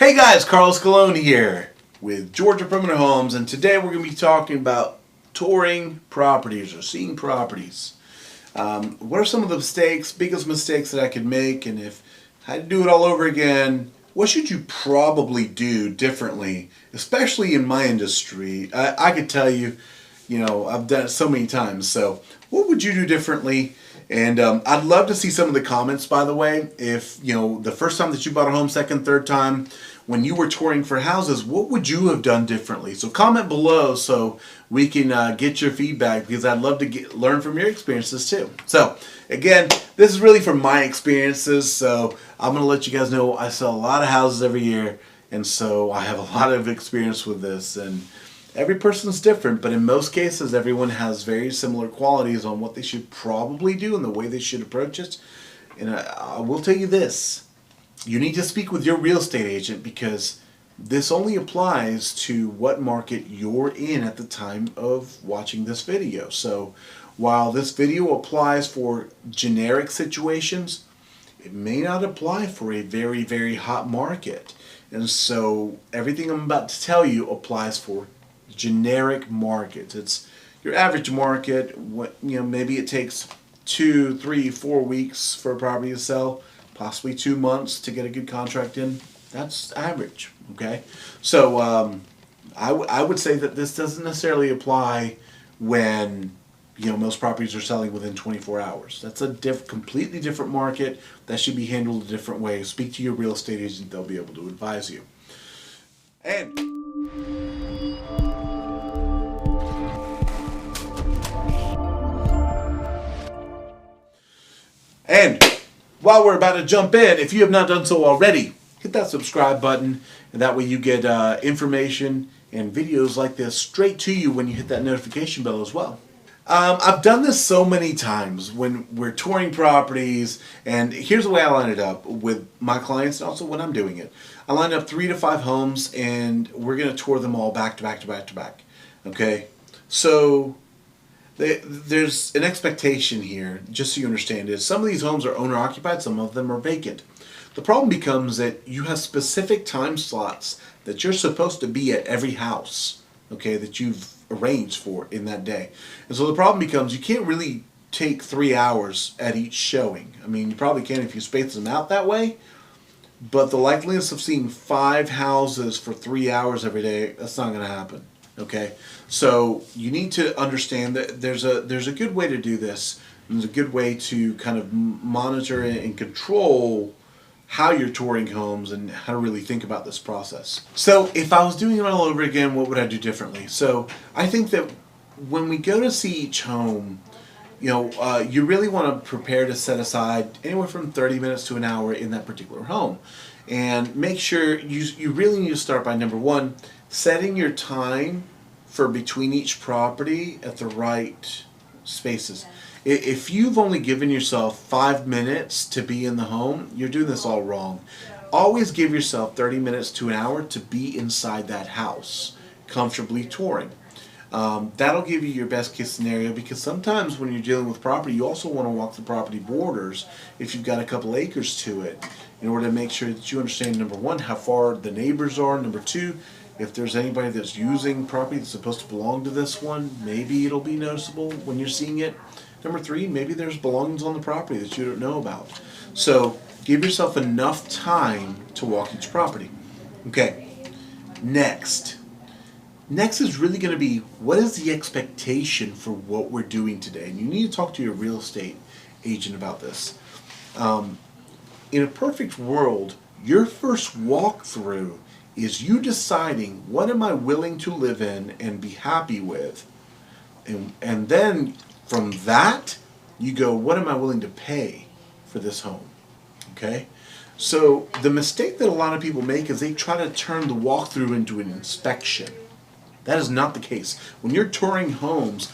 Hey guys, Carlos Colon here with Georgia Perimeter Homes, and today we're going to be talking about touring properties or seeing properties. What are some of the biggest mistakes that I could make, and if I had to do it all over again, what should you probably do differently, especially in my industry? I could tell you, I've done it so many times, so what would you do differently? And I'd love to see some of the comments, by the way. If, the first time that you bought a home, second, third time, when you were touring for houses, what would you have done differently? So comment below so we can get your feedback, because I'd love to learn from your experiences too. So again, this is really from my experiences. So I'm going to let you guys know I sell a lot of houses every year. And so I have a lot of experience with this. And every person's different, but in most cases, everyone has very similar qualities on what they should probably do and the way they should approach it. And I will tell you this. You need to speak with your real estate agent, because this only applies to what market you're in at the time of watching this video. So while this video applies for generic situations, it may not apply for a very, very hot market. And so everything I'm about to tell you applies for generic markets. It's your average market. Maybe it takes 2, 3, 4 weeks for a property to sell, possibly 2 months to get a good contract in. That's average. Okay, so I would say that this doesn't necessarily apply when most properties are selling within 24 hours. That's a completely different market. That should be handled a different way. Speak to your real estate agent. They'll be able to advise you. And while we're about to jump in, if you have not done so already, hit that subscribe button, and that way you get information and videos like this straight to you when you hit that notification bell as well. I've done this so many times when we're touring properties, and here's the way I line it up with my clients, and also when I'm doing it. I line up 3 to 5 homes, and we're going to tour them all back to back to back to back. Okay, so there's an expectation here, just so you understand, is some of these homes are owner occupied, some of them are vacant. The problem becomes that you have specific time slots that you're supposed to be at every house, okay, that you've arranged for in that day. And so the problem becomes you can't really take 3 hours at each showing. I mean, you probably can if you space them out that way, but the likeliness of seeing 5 houses for 3 hours every day, that's not going to happen. Okay, so you need to understand that there's a good way to do this. There's a good way to kind of monitor and control how you're touring homes and how to really think about this process. So if I was doing it all over again, what would I do differently? So I think that when we go to see each home, you really want to prepare to set aside anywhere from 30 minutes to an hour in that particular home. And make sure you really need to start by, number one, setting your time for between each property at the right spaces. If you've only given yourself 5 minutes to be in the home, you're doing this all wrong. Always give yourself 30 minutes to an hour to be inside that house, comfortably touring. That'll give you your best case scenario, because sometimes when you're dealing with property, you also want to walk the property borders if you've got a couple acres to it, in order to make sure that you understand, number one, how far the neighbors are, number two, if there's anybody that's using property that's supposed to belong to this one, maybe it'll be noticeable when you're seeing it. Number three, maybe there's belongings on the property that you don't know about. So give yourself enough time to walk each property. Okay, next is really going to be, what is the expectation for what we're doing today? And you need to talk to your real estate agent about this. In a perfect world, your first walkthrough is you deciding, what am I willing to live in and be happy with? And then from that, you go, what am I willing to pay for this home? Okay? So the mistake that a lot of people make is they try to turn the walkthrough into an inspection. That is not the case. When you're touring homes,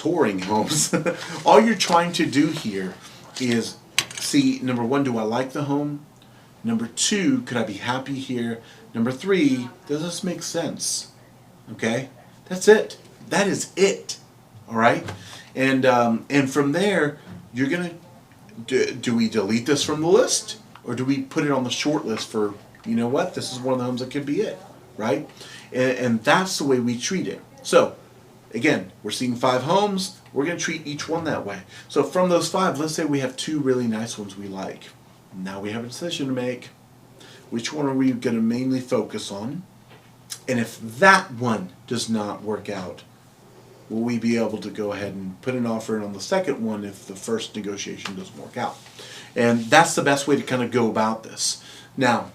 all you're trying to do here is see, number one, do I like the home? Number two, could I be happy here? Number three, does this make sense? Okay? That's it. That is it. All right? And from there, you're going to, do we delete this from the list? Or do we put it on the short list for you know what, this is one of the homes that could be it, right? And that's the way we treat it. So, again, we're seeing 5 homes. We're going to treat each one that way. So from those 5, let's say we have 2 really nice ones we like. Now we have a decision to make. Which one are we going to mainly focus on? And if that one does not work out, will we be able to go ahead and put an offer in on the second one if the first negotiation doesn't work out? And that's the best way to kind of go about this. Now,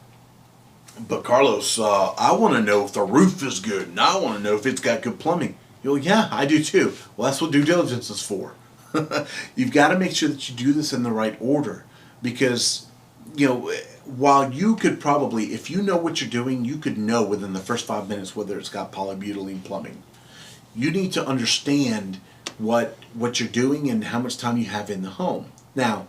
but Carlos, I want to know if the roof is good, and I want to know if it's got good plumbing. You're like, yeah, I do too. Well, that's what due diligence is for. You've got to make sure that you do this in the right order, because, you know, while you could probably, if you know what you're doing, you could know within the first 5 minutes whether it's got polybutylene plumbing. You need to understand what you're doing and how much time you have in the home. Now,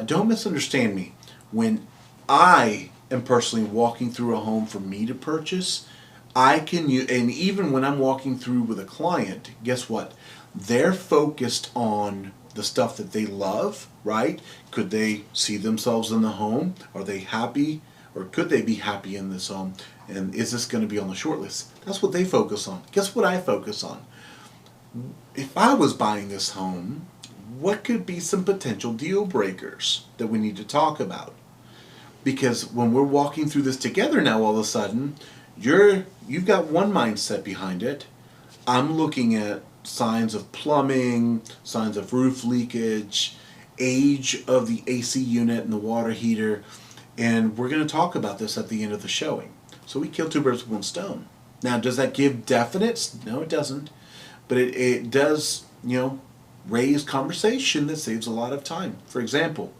don't misunderstand me. When I am personally walking through a home for me to purchase, I can use, and even when I'm walking through with a client, guess what? They're focused on the stuff that they love, right? Could they see themselves in the home? Are they happy? Or could they be happy in this home? And is this going to be on the short list? That's what they focus on. Guess what I focus on? If I was buying this home, what could be some potential deal breakers that we need to talk about? Because when we're walking through this together now, all of a sudden, you've got one mindset behind it. I'm looking at signs of plumbing, signs of roof leakage, age of the AC unit and the water heater, and we're going to talk about this at the end of the showing. So we kill 2 birds with 1 stone. Now, does that give definites? No, it doesn't. But it does, you know, raise conversation that saves a lot of time. For example,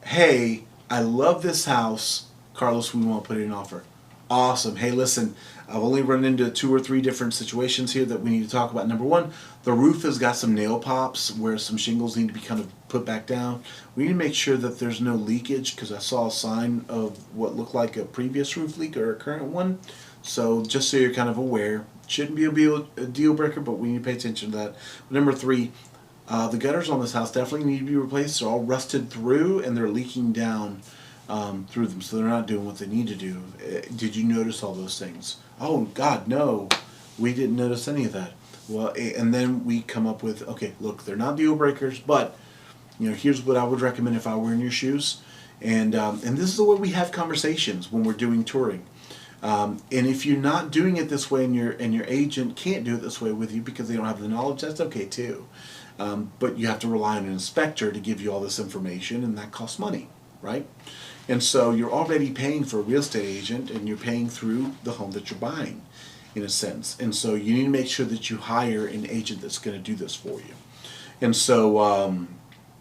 hey, I love this house. Carlos, we want to put in an offer. Awesome. Hey, listen, I've only run into 2 or 3 different situations here that we need to talk about. Number 1, the roof has got some nail pops where some shingles need to be kind of put back down. We need to make sure that there's no leakage, because I saw a sign of what looked like a previous roof leak or a current one. So just so you're kind of aware, shouldn't be a deal breaker, but we need to pay attention to that. Number 3, the gutters on this house definitely need to be replaced. They're all rusted through and they're leaking down through them, so they're not doing what they need to do. Did you notice all those things? Oh God, no, we didn't notice any of that. Well, and then we come up with, okay, look, they're not deal breakers, but you know, here's what I would recommend if I were in your shoes. And this is the way we have conversations when we're doing touring. And if you're not doing it this way, and your agent can't do it this way with you because they don't have the knowledge, that's okay too. But you have to rely on an inspector to give you all this information, and that costs money, right? And so you're already paying for a real estate agent, and you're paying through the home that you're buying, in a sense. And so you need to make sure that you hire an agent that's going to do this for you. And so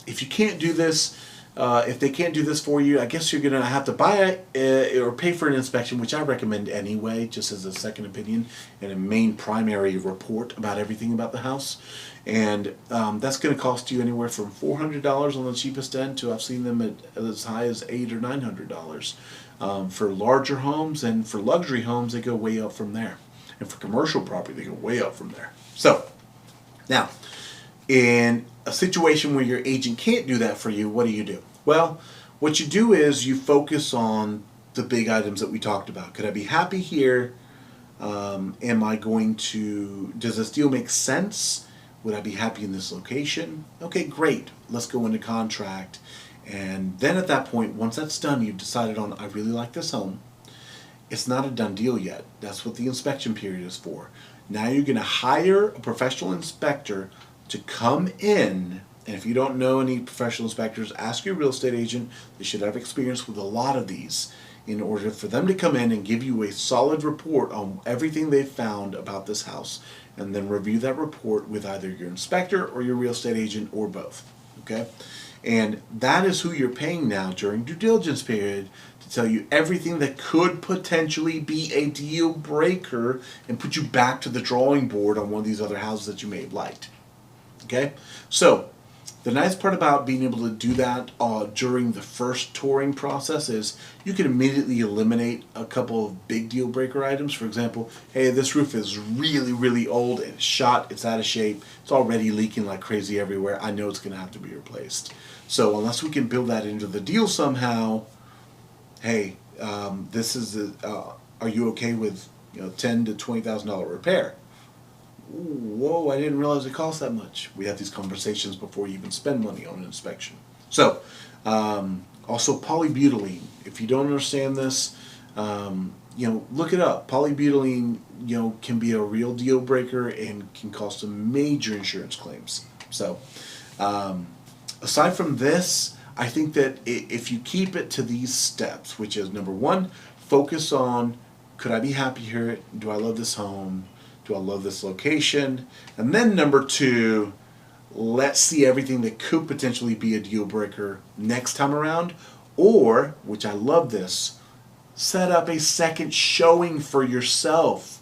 if you can't do this, if they can't do this for you, I guess you're going to have to buy it or pay for an inspection, which I recommend anyway, just as a second opinion and a main primary report about everything about the house. And that's going to cost you anywhere from $400 on the cheapest end to, I've seen them at as high as $800 or $900. For larger homes, and for luxury homes, they go way up from there. And for commercial property, they go way up from there. So, now, in a situation where your agent can't do that for you, what do? Well, what you do is you focus on the big items that we talked about. Could I be happy here? Am I going to, does this deal make sense? Would I be happy in this location? Okay, great. Let's go into contract. And then at that point, once that's done, you've decided on, I really like this home. It's not a done deal yet. That's what the inspection period is for. Now you're going to hire a professional inspector to come in, and if you don't know any professional inspectors, ask your real estate agent. They should have experience with a lot of these, in order for them to come in and give you a solid report on everything they've found about this house, and then review that report with either your inspector or your real estate agent, or both. Okay? And that is who you're paying now during due diligence period, to tell you everything that could potentially be a deal breaker and put you back to the drawing board on one of these other houses that you may have liked. Okay? So, the nice part about being able to do that during the first touring process is you can immediately eliminate a couple of big deal breaker items. For example, hey, this roof is really, really old and it's shot, it's out of shape, it's already leaking like crazy everywhere. I know it's going to have to be replaced. So unless we can build that into the deal somehow, hey, this is are you okay with $10,000 to $20,000 repair? Whoa, I didn't realize it cost that much. We have these conversations before you even spend money on an inspection. So, also polybutylene. If you don't understand this, look it up. Polybutylene, can be a real deal breaker and can cause some major insurance claims. So, aside from this, I think that if you keep it to these steps, which is number one, focus on, could I be happy here? Do I love this home? Do I love this location? And then number two, let's see everything that could potentially be a deal breaker next time around. Or, which I love this, set up a second showing for yourself.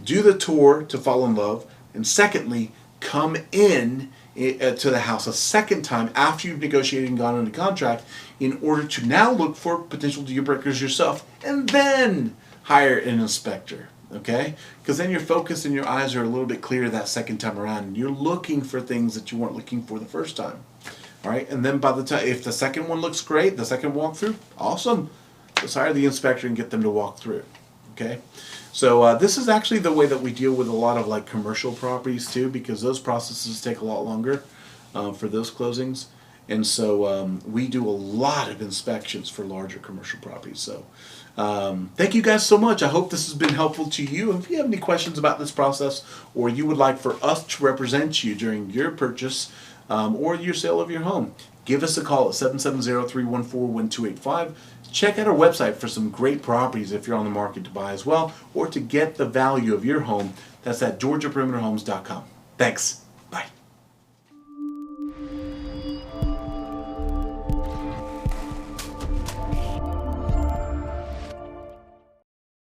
Do the tour to fall in love. And secondly, come in to the house a second time after you've negotiated and gone into contract in order to now look for potential deal breakers yourself and then hire an inspector. Okay? Because then your focus and your eyes are a little bit clearer that second time around, and you're looking for things that you weren't looking for the first time. All right? And then by the time, if the second one looks great, the second walkthrough, awesome. Let's hire the inspector and get them to walk through. Okay? So this is actually the way that we deal with a lot of like commercial properties too, because those processes take a lot longer for those closings. And so we do a lot of inspections for larger commercial properties. So thank you guys so much. I hope this has been helpful to you. If you have any questions about this process, or you would like for us to represent you during your purchase or your sale of your home, give us a call at 770-314-1285. Check out our website for some great properties if you're on the market to buy as well, or to get the value of your home. That's at GeorgiaPerimeterHomes.com. Thanks.